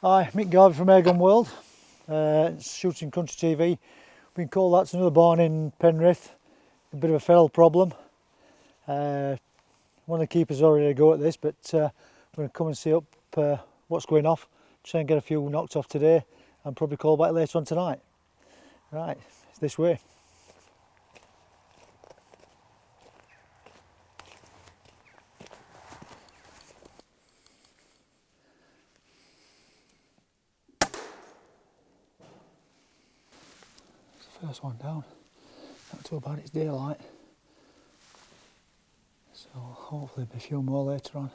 Hi, Mick Garvey from Airgun World, shooting country TV. We can call that another barn in Penrith. A bit of a feral problem. One of the keepers already had a go at this, but we're going to come and see up what's going off. Try and get a few knocked off today and probably call back later on tonight. Right, it's this way. First one down, not too bad, it's daylight, so hopefully there'll be a few more later on.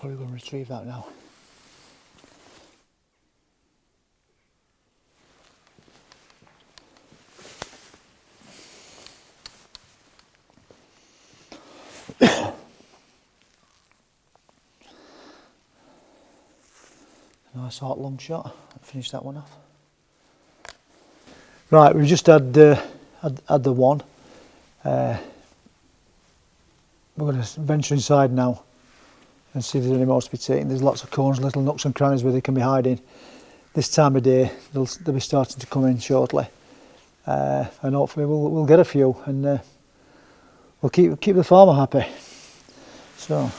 Probably going to retrieve that now. Nice hot long shot, finish that one off. Right, we've just had the one. We're going to venture inside now and see if there's any more to be taken. There's lots of corners, little nooks and crannies where they can be hiding. This time of day, they'll be starting to come in shortly, and hopefully we'll get a few, and we'll keep the farmer happy. So.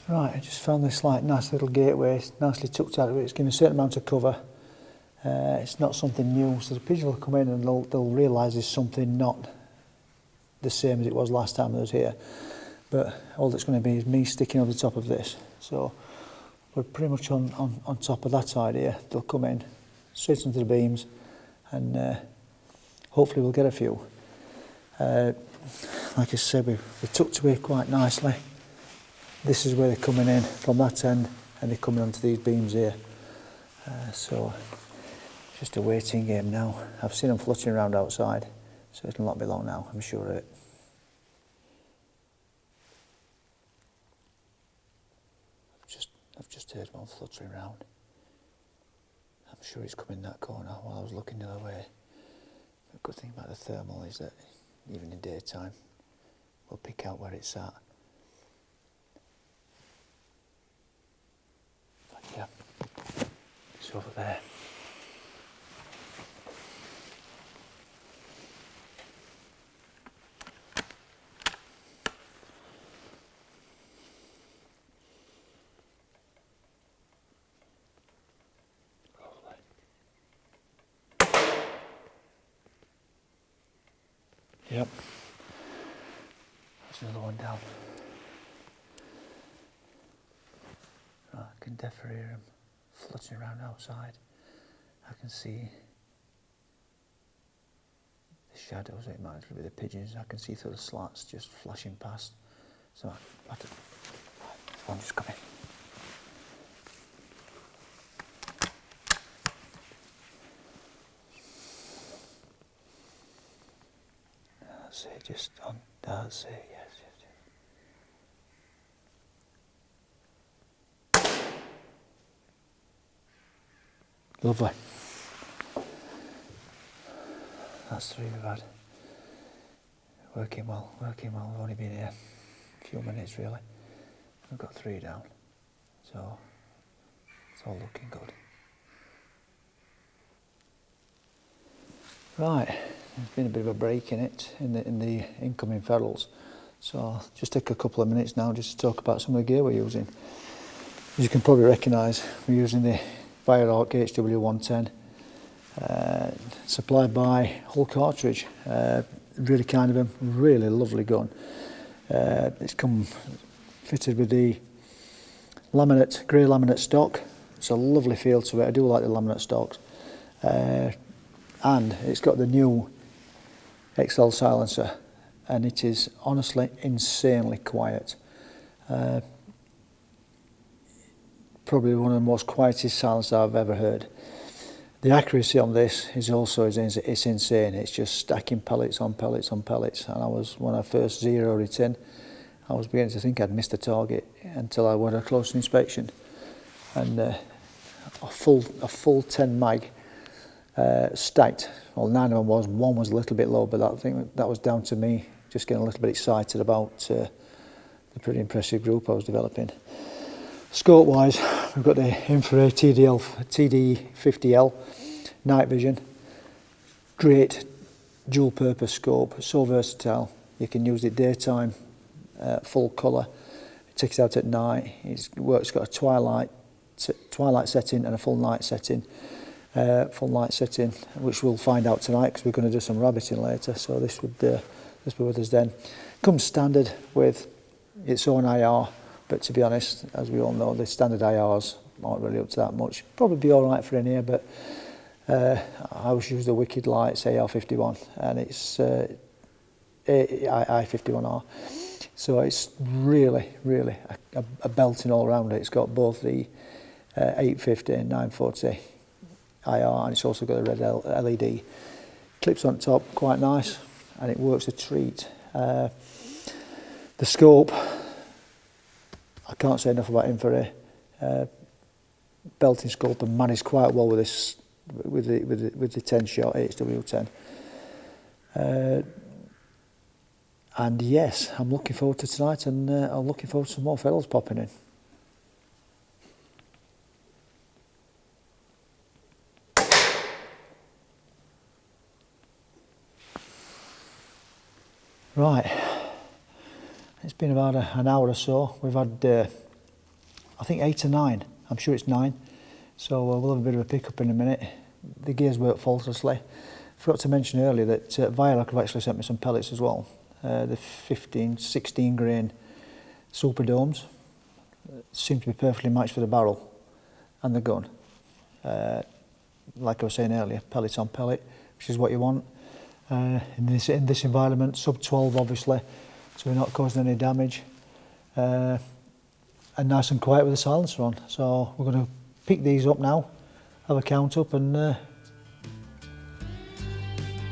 Right, I just found this nice little gateway. It's nicely tucked out of it. It's given a certain amount of cover. It's not something new, so the pigeon will come in and they'll realise there's something not the same as it was last time I was here. But all that's going to be is me sticking over the top of this. So we're pretty much on top of that side here. They'll come in straight into the beams, and hopefully we'll get a few. Like I said, we're tucked away quite nicely. This is where they're coming in from that end, and they're coming onto these beams here. So just a waiting game now. I've seen them fluttering around outside, so it'll not be long now, I'm sure of it. I've just heard one fluttering around. I'm sure it's coming that corner while I was looking the other way. The good thing about the thermal is that even in daytime, we'll pick out where it's at. Yeah, it's over there. Lovely. Yep. There's another one down. I can definitely hear them fluttering around outside. I can see the shadows. It might be the pigeons. I can see through the slats just flashing past. So one just coming. That's it. Just on. That's it. Yes. Lovely. That's three we've had. Working well. We've only been here a few minutes really. We've got three down. So it's all looking good. Right, there's been a bit of a break in it, in the incoming ferals. So I'll just take a couple of minutes now just to talk about some of the gear we're using. As you can probably recognise, we're using the Weihrauch HW110, supplied by Hull Cartridge. Really kind of them, really lovely gun. It's come fitted with the laminate, grey laminate stock. It's a lovely feel to it. I do like the laminate stocks. And it's got the new XL silencer, and it is honestly insanely quiet. Probably one of the most quietest silencers I've ever heard. The accuracy on this is also it's insane. It's just stacking pellets on pellets on pellets. And when I first zeroed it in, I was beginning to think I'd missed the target until I went a closer inspection, and a full 10 mag stacked. Well, 9 of them was. One was a little bit low, but I think that was down to me just getting a little bit excited about the pretty impressive group I was developing. Scope wise, we've got the Infiray TD50L night vision. Great dual purpose scope, so versatile. You can use it daytime, full colour. It takes it out at night. It's got a twilight setting and a full night setting. Which we'll find out tonight because we're going to do some rabbiting later. So this would be with us then. Comes standard with its own IR, but to be honest, as we all know, the standard IRs aren't really up to that much. Probably be all right for in here, but I always use the wicked Lights AR51, and it's I51R. So it's really a belting all around it. It's got both the 850 and 940 IR, and it's also got a red LED. Clips on top, quite nice, and it works a treat. The scope, I can't say enough about Infiray. Belting scope, and managed quite well with this, with the 10 shot HW110. And yes, I'm looking forward to tonight, and I'm looking forward to some more fellows popping in. Right, it's been about an hour or so. We've had, I think 8 or 9, I'm sure it's 9. So we'll have a bit of a pick up in a minute. The gears work faultlessly. Forgot to mention earlier that Weihrauch have actually sent me some pellets as well. The 16 grain super domes seem to be perfectly matched for the barrel and the gun. Like I was saying earlier, pellet on pellet, which is what you want. In this environment, sub 12 obviously, so we're not causing any damage, and nice and quiet with the silencer on. So we're going to pick these up now, have a count up, and move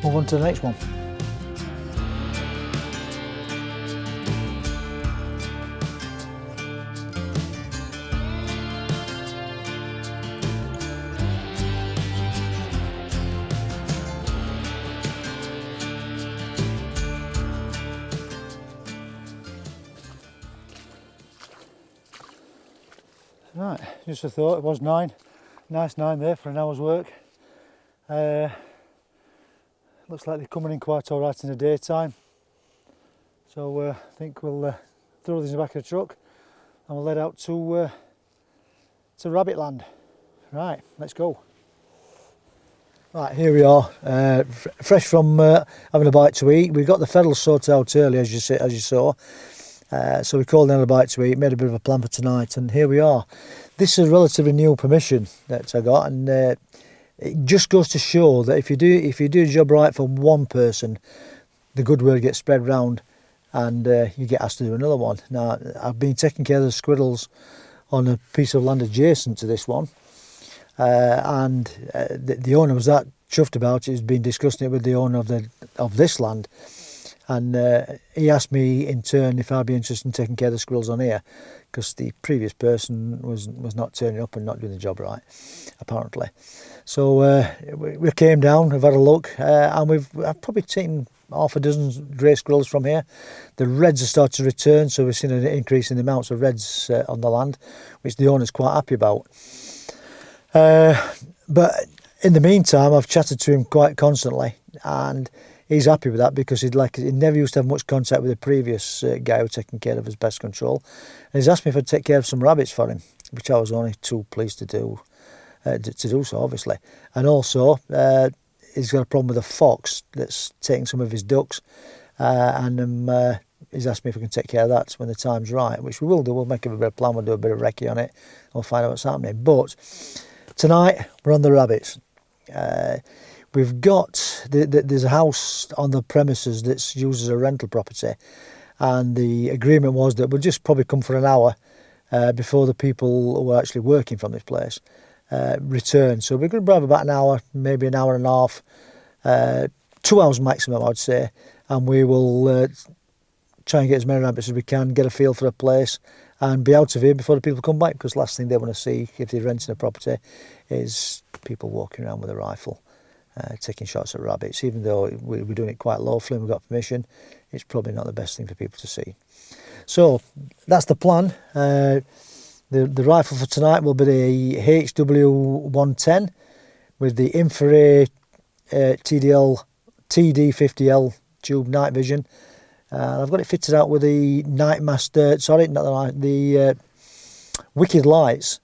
on to the next one. Right, just a thought, it was 9. Nice 9 there for an hour's work. Looks like they're coming in quite all right in the daytime. So I think we'll throw these in the back of the truck and we'll head out to rabbit land. Right, let's go. Right, here we are, fresh from having a bite to eat. We got the feathers sorted out early, as you saw. So we called in a bite to eat, made a bit of a plan for tonight, and here we are. This is a relatively new permission that I got, and it just goes to show that if you do the job right for one person, the good word gets spread round, and you get asked to do another one. Now, I've been taking care of the squirrels on a piece of land adjacent to this one, and the owner was that chuffed about it. He's been discussing it with the owner of this land. And he asked me in turn if I'd be interested in taking care of the squirrels on here, because the previous person was not turning up and not doing the job right, apparently. So we came down, we've had a look, and I've probably taken half a dozen grey squirrels from here. The reds have started to return, so we've seen an increase in the amounts of reds on the land, which the owner's quite happy about. But in the meantime, I've chatted to him quite constantly, and he's happy with that because he never used to have much contact with the previous guy who was taking care of his pest control. And he's asked me if I'd take care of some rabbits for him, which I was only too pleased to do so, obviously. And also, he's got a problem with a fox that's taking some of his ducks, and he's asked me if we can take care of that when the time's right, which we will do. We'll make a bit of a plan, we'll do a bit of recce on it, and we'll find out what's happening. But tonight, we're on the rabbits. We've got, there's a house on the premises that's used as a rental property, and the agreement was that we'll just probably come for an hour before the people who are actually working from this place return. So we're going to have about an hour, maybe an hour and a half, 2 hours maximum, I'd say, and we will try and get as many rabbits as we can, get a feel for a place, and be out of here before the people come back, because last thing they want to see if they're renting a property is people walking around with a rifle taking shots at rabbits. Even though we're doing it quite lawfully and we've got permission, it's probably not the best thing for people to see. So that's the plan. The rifle for tonight will be the HW110 with the Infiray TD50L Tube night vision. I've got it fitted out with the the Wicked Lights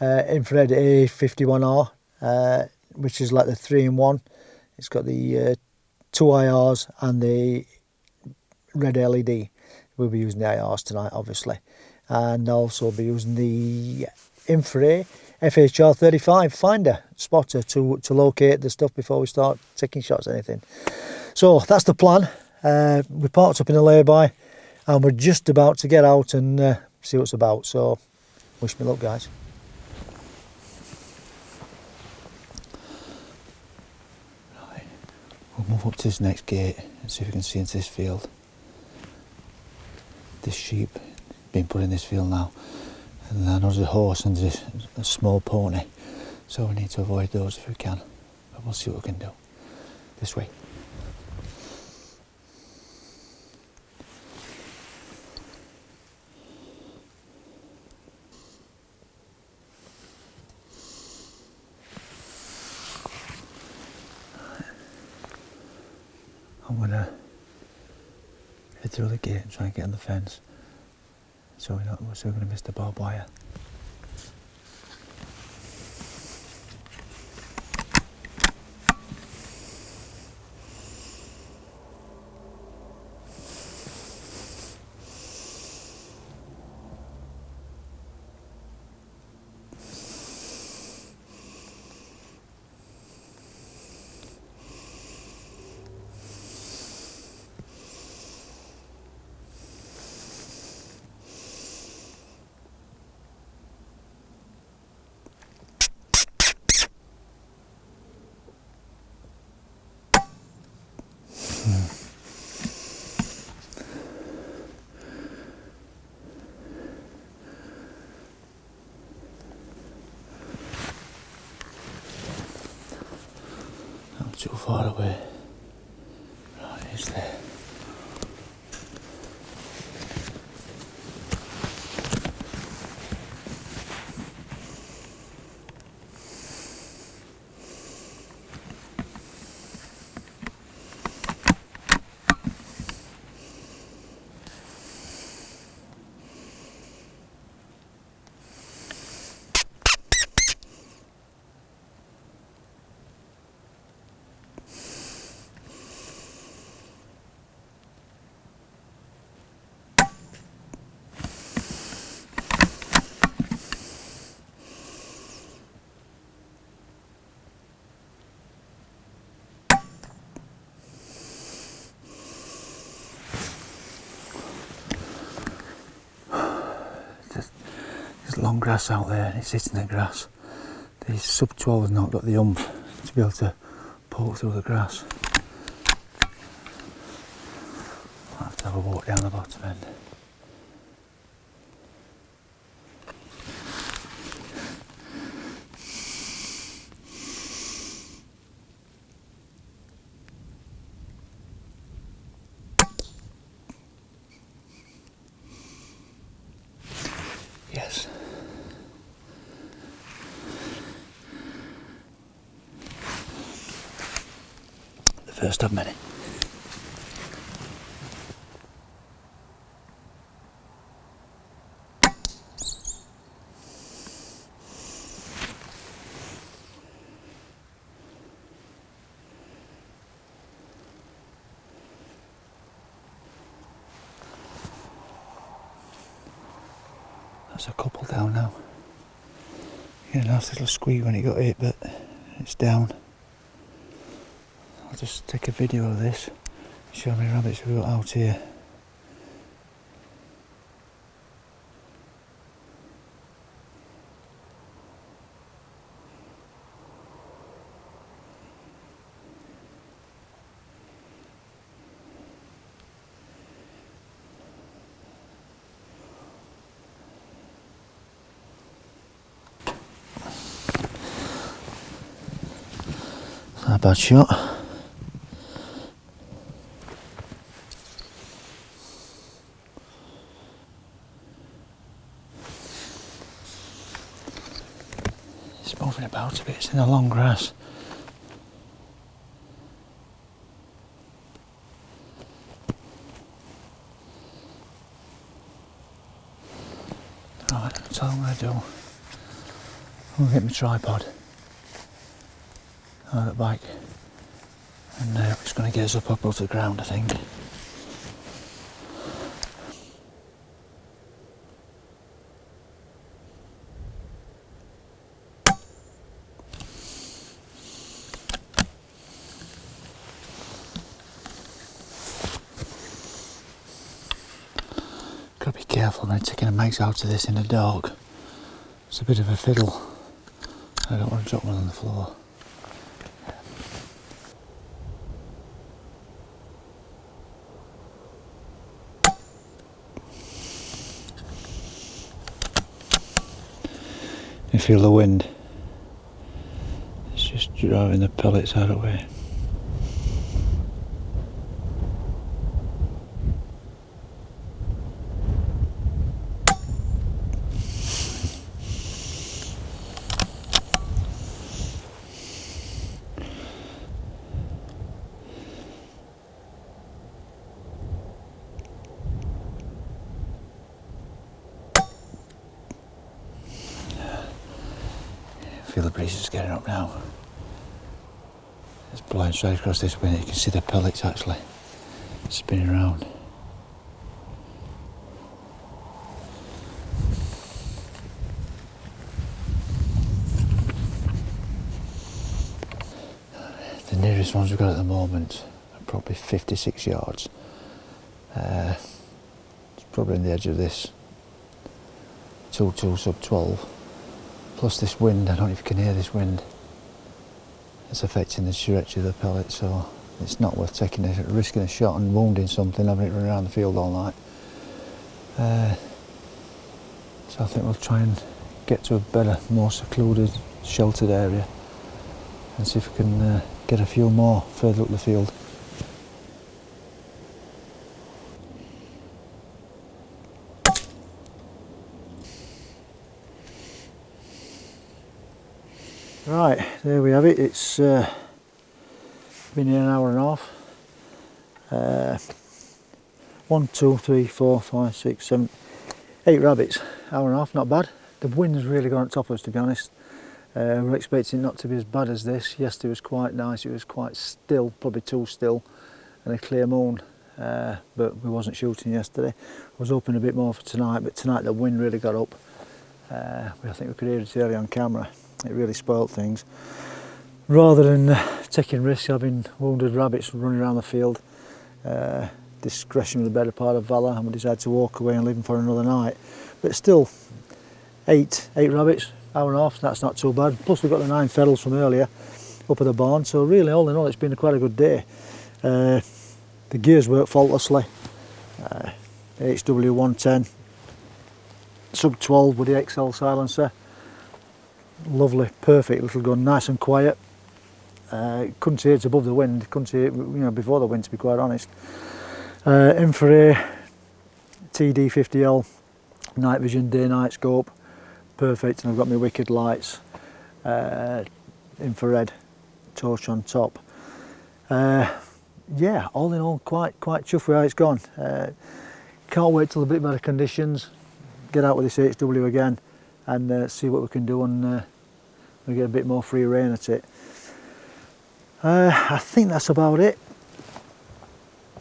infrared A51R, which is like the 3-in-1. It's got the 2 IRs and the red LED. We'll be using the IRs tonight, obviously, and also be using the Infiray FHL35 finder spotter to locate the stuff before we start taking shots at anything. So that's the plan. We parked up in a lay-by and we're just about to get out and see what's about. So wish me luck, guys. Right, we'll move up to this next gate and see if we can see into this field. This sheep being put in this field now, and then there's a horse and there's a small pony, so we need to avoid those if we can, but we'll see what we can do. This way. I'm gonna head through the gate and try and get on the fence, so we're going to miss the barbed wire. Not too far away. Right, he's there. There's long grass out there and it's hitting the grass. These sub 12 has not got the oomph to be able to poke through the grass. I'll have to have a walk down the bottom end. Yes. The first of many. That's a couple down now. Yeah, a nice little squeak when it got hit, but it's down. I'll just take a video of this, show how many rabbits we've got out here. a bad shot. It's moving about a bit, it's in the long grass. Right, that's all I'm going to do. I'm going to get my tripod out of the bike, and it's going to get us up above the ground, I think. Got to be careful when taking a mags out of this in the dark. It's a bit of a fiddle. I don't want to drop one on the floor. You feel the wind. It's just driving the pellets out of the way. Feel the breeze is getting up now. It's blowing straight across this wind. You can see the pellets actually spinning around. The nearest ones we've got at the moment are probably 56 yards. It's probably on the edge of this 2-2 sub 12. Plus this wind, I don't know if you can hear this wind, it's affecting the stretch of the pellet, so it's not worth risking a shot and wounding something, having it run around the field all night. So I think we'll try and get to a better, more secluded, sheltered area and see if we can get a few more further up the field. Right, there we have it. It's been here an hour and a half. 1, 2, 3, 4, 5, 6, 7, 8 rabbits. Hour and a half, not bad. The wind's really gone on top of us, to be honest. We're expecting it not to be as bad as this. Yesterday was quite nice. It was quite still, probably too still, and a clear moon. But we wasn't shooting yesterday. I was hoping a bit more for tonight, but tonight the wind really got up. I think we could hear it early on camera. It really spoilt things. Rather than taking risks, having wounded rabbits running around the field, discretion was the better part of valour, and we decided to walk away and leave them for another night. But still, eight rabbits, hour and a half, that's not too bad. Plus we've got the 9 feathers from earlier up at the barn, so really all in all it's been quite a good day. The gears work faultlessly. HW110 sub 12 with the XL silencer. Lovely, perfect little gun, nice and quiet. Couldn't hear it above the wind, couldn't hear it before the wind, to be quite honest. Infiray TD50L night vision day night scope, perfect, and I've got my wicked lights, infrared torch on top. Yeah, all in all quite chuffed with how it's gone. Can't wait till a bit better conditions, get out with this HW again and see what we can do, and we get a bit more free rein at it. I think that's about it.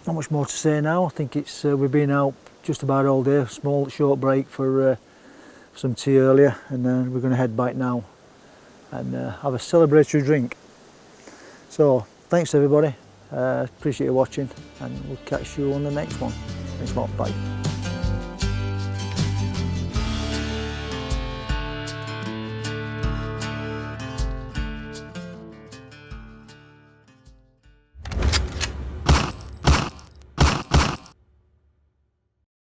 Not much more to say now. I think it's we've been out just about all day. Small short break for some tea earlier, and then we're going to head back now and have a celebratory drink. So thanks everybody. Appreciate you watching, and we'll catch you on the next one. Thanks a lot. Bye.